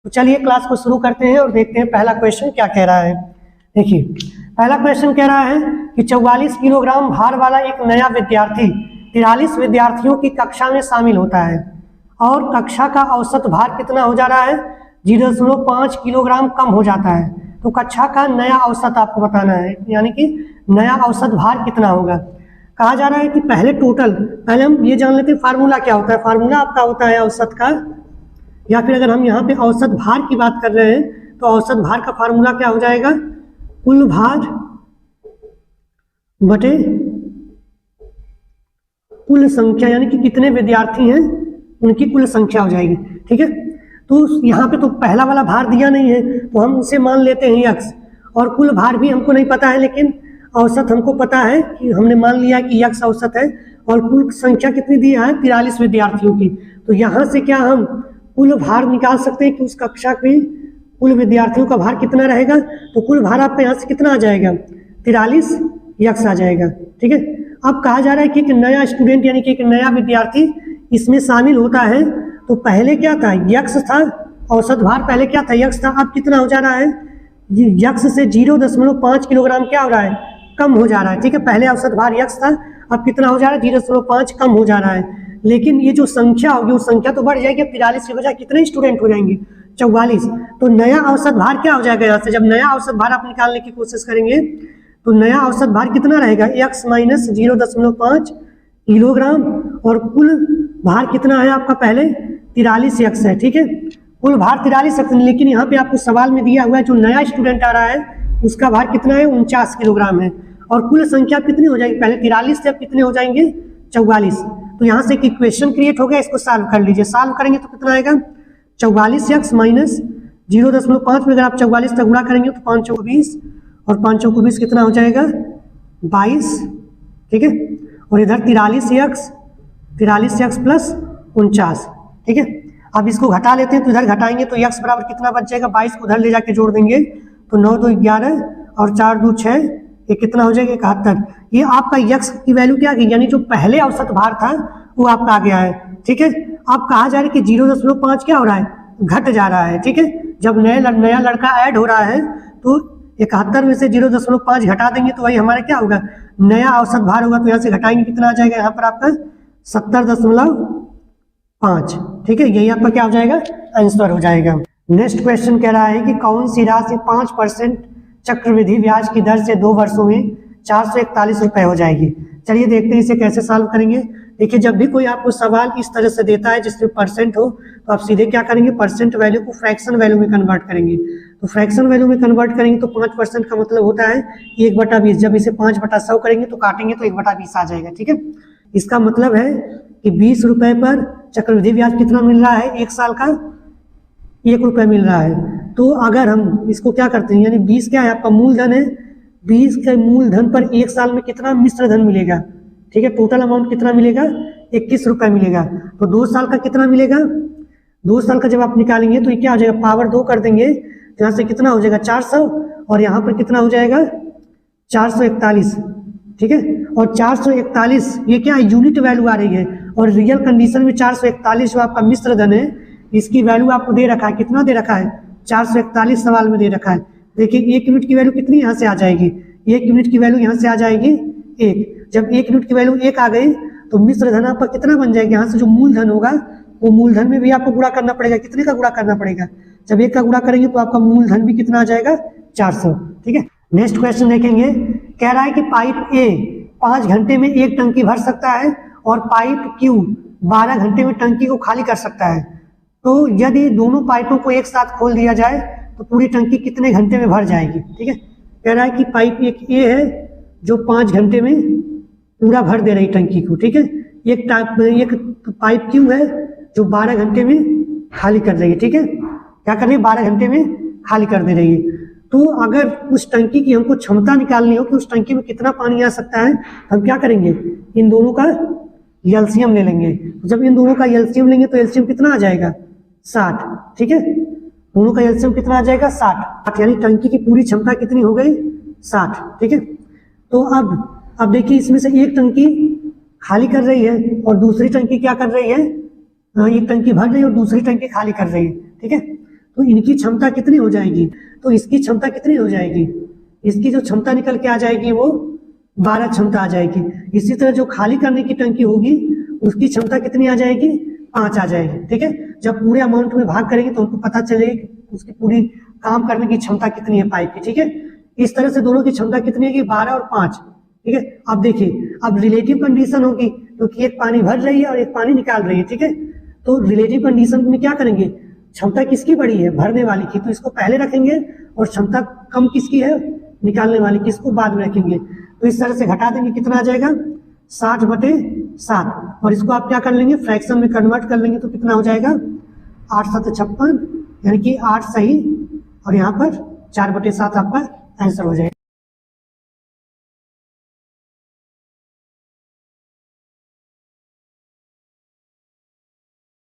तो चलिए क्लास को शुरू करते हैं और देखते हैं पहला क्वेश्चन क्या कह रहा है। देखिए पहला क्वेश्चन कह रहा है कि 44 किलोग्राम भार वाला एक नया विद्यार्थी 43 विद्यार्थियों की कक्षा में शामिल होता है और कक्षा का औसत भार कितना हो जा रहा है, 0.5 किलोग्राम कम हो जाता है। तो कक्षा का नया औसत आपको बताना है, यानी कि नया औसत भार कितना होगा। कहा जा रहा है कि पहले हम ये जान लेते हैं फार्मूला क्या होता है। फार्मूला आपका होता है औसत का, या फिर अगर हम यहाँ पे औसत भार की बात कर रहे हैं तो औसत भार का फार्मूला क्या हो जाएगा, कुल भार बटे कुल संख्या, यानी कि कितने विद्यार्थी हैं उनकी कुल संख्या हो जाएगी। ठीक है, तो यहाँ पे तो पहला वाला भार दिया नहीं है तो हम उसे मान लेते हैं यक्स, और कुल भार भी हमको नहीं पता है लेकिन औसत हमको पता है कि हमने मान लिया कि यक्स औसत है, और कुल संख्या कितनी दी है 43 विद्यार्थियों की। तो यहाँ से क्या हम कुल भार निकाल सकते हैं कि उस कक्षा के कुल विद्यार्थियों का भार कितना रहेगा। तो कुल भार आपका यहाँ से कितना आ जाएगा, 43 यक्स आ जाएगा। ठीक है, अब कहा जा रहा है कि एक नया स्टूडेंट यानी कि एक नया विद्यार्थी इसमें शामिल होता है। तो पहले क्या था, यक्स था, औसत भार पहले क्या था, यक्स था। अब कितना हो जा रहा है, यक्स से 0.5 किलोग्राम क्या हो रहा है, कम हो जा रहा है। ठीक है, पहले औसत भार यक्स था, अब कितना हो जा रहा है, 0.5 कम हो जा रहा है। लेकिन ये जो संख्या होगी वो संख्या तो बढ़ जाएगी, 43 की बजाय कितने स्टूडेंट हो जाएंगे, 44। तो नया औसत भार क्या हो जाएगा, यहाँ से जब नया औसत भार आप निकालने की कोशिश करेंगे तो नया औसत भार कितना रहेगा, x माइनस 0.5 किलोग्राम, और कुल भार कितना है आपका पहले 43 यक्स है। ठीक है, कुल भार 43 यक्स, लेकिन यहाँ पे आपको सवाल में दिया हुआ है जो नया स्टूडेंट आ रहा है उसका भार कितना है, 49 किलोग्राम है, और कुल संख्या कितनी हो जाएगी, पहले 43 से अब कितने हो जाएंगे, 44। तो यहाँ से एक इक्वेशन क्रिएट हो गया, इसको सॉल्व कर लीजिए। सॉल्व करेंगे तो कितना आएगा, 44 यक्स माइनस 0.5 में अगर आप 44 तक गुणा करेंगे तो 5 चौको 20, और 5 चौको 20 कितना हो जाएगा, 22। ठीक है, और इधर 43 यक्स प्लस 49। ठीक है, अब इसको घटा लेते हैं तो इधर घटाएंगे तो यक्स बराबर कितना बच जाएगा, 22 को उधर ले जाके जोड़ देंगे तो 9 2 11 और 4 2 6, ये कितना हो जाएगा 71। ये आपका यक्स की वैल्यू क्या गई, यानी जो पहले औसत भार था वो आपका आ गया है। ठीक है, अब कहा जा रहा है कि 0.5 क्या हो रहा है, घट जा रहा है। ठीक है, जब नया लड़का ऐड हो रहा है तो 71 में से 0.5 घटा देंगे तो वही हमारा क्या होगा, नया औसत भार होगा। तो यहाँ से घटाएंगे कितना आ जाएगा, यहाँ पर आपका 70.5। ठीक है, यही आपका क्या हो जाएगा, आंसर हो जाएगा। नेक्स्ट क्वेश्चन कह रहा है कि कौन सी राशि 5% चक्रवृद्धि ब्याज की दर से 2 वर्षों में 441 रुपए हो जाएगी। चलिए देखते हैं इसे कैसे सॉल्व करेंगे। देखिए, जब भी कोई आपको सवाल इस तरह से देता है जिसमें परसेंट हो तो आप सीधे क्या करेंगे, परसेंट वैल्यू को फ्रैक्शन वैल्यू में कन्वर्ट करेंगे। तो फ्रैक्शन वैल्यू में कन्वर्ट करेंगे तो 5% का मतलब होता है 1/20। जब इसे 5/100 करेंगे तो काटेंगे तो 1/20 आ जाएगा। ठीक है, इसका मतलब है कि 20 रुपए पर चक्रवृद्धि ब्याज कितना मिल रहा है, 1 साल का 1 रुपये मिल रहा है। तो अगर हम इसको क्या करते हैं, यानी 20 क्या है आपका मूलधन है, 20 के मूलधन पर 1 साल में कितना मिश्र धन मिलेगा। ठीक है, टोटल अमाउंट कितना मिलेगा, 21 रुपये मिलेगा। तो 2 साल का कितना मिलेगा, 2 साल का जब आप निकालेंगे तो ये क्या हो जाएगा, पावर 2 कर देंगे तो यहाँ से कितना हो जाएगा 400, और यहाँ पर कितना हो जाएगा 441। ठीक है, और 441 ये क्या है, यूनिट वैल्यू आ रही है, और रियल कंडीशन में 441 जो आपका मिश्र धन है इसकी वैल्यू आपको दे रखा है, कितना दे रखा है, 441 सवाल में दे रखा है। देखिए 1 यूनिट की वैल्यू कितनी यहाँ से आ जाएगी, 1 यूनिट की वैल्यू यहाँ से आ जाएगी 1। जब 1 यूनिट की वैल्यू 1 आ गई तो मिश्र धन आपका कितना बन जाएगा, यहाँ से जो मूलधन होगा वो मूलधन में भी आपको गुणा करना पड़ेगा। कितने का गुणा करना पड़ेगा, जब 1 का गुणा करेंगे तो आपका मूलधन भी कितना आ जाएगा, 400। ठीक है, नेक्स्ट क्वेश्चन देखेंगे। कह रहा है कि पाइप ए 5 घंटे में 1 टंकी भर सकता है और पाइप क्यू 12 घंटे में टंकी को खाली कर सकता है। तो यदि दोनों पाइपों को एक साथ खोल दिया जाए तो पूरी टंकी कितने घंटे में भर जाएगी। ठीक है, कह रहा है कि पाइप एक ए है जो 5 घंटे में पूरा भर दे रही टंकी को। ठीक है, एक पाइप क्यू है जो 12 घंटे में खाली कर रही है। ठीक है, क्या कर रही है, 12 घंटे में खाली कर दे रही है। तो अगर उस टंकी की हमको क्षमता निकालनी हो कि उस टंकी में कितना पानी आ सकता है, हम क्या करेंगे, इन दोनों का एलसीएम ले लेंगे। जब इन दोनों का एलसीएम लेंगे तो एलसीएम कितना आ जाएगा, 60। ठीक है, दोनों का एलसीएम कितना आ जाएगा, 60, यानी टंकी की पूरी क्षमता कितनी हो गई, 60। ठीक है, तो अब देखिए इसमें से एक टंकी खाली कर रही है और दूसरी टंकी क्या कर रही है, एक टंकी भर रही है और दूसरी टंकी खाली कर रही है। ठीक है, तो इनकी क्षमता कितनी हो जाएगी, तो इसकी क्षमता कितनी हो जाएगी, इसकी जो क्षमता निकल के आ जाएगी वो 12 क्षमता आ जाएगी। इसी तरह जो खाली करने की टंकी होगी उसकी क्षमता कितनी आ जाएगी, 5 आ जाएगी। ठीक है, जब पूरे अमाउंट में भाग करेंगे तो उनको पता चलेगी उसकी पूरी काम करने की क्षमता कितनी है पाइप की। ठीक है, इस तरह से दोनों की क्षमता कितनी है, 12 और 5। ठीक है, अब देखिए अब रिलेटिव कंडीशन होगी क्योंकि एक पानी भर रही है और एक पानी निकाल रही है। ठीक है, तो रिलेटिव कंडीशन में क्या करेंगे, क्षमता किसकी बड़ी है, भरने वाली की, तो इसको पहले रखेंगे और क्षमता कम किसकी है, निकालने वाली की, इसको बाद में रखेंगे। तो इस तरह से घटा देंगे, कितना आ जाएगा 60/7, और इसको आप क्या कर लेंगे, फ्रैक्शन में कन्वर्ट कर लेंगे तो कितना हो जाएगा 8 × 7 = 56, यानी कि 8 सही और यहाँ पर 4/7 आपका आंसर हो जाएगा।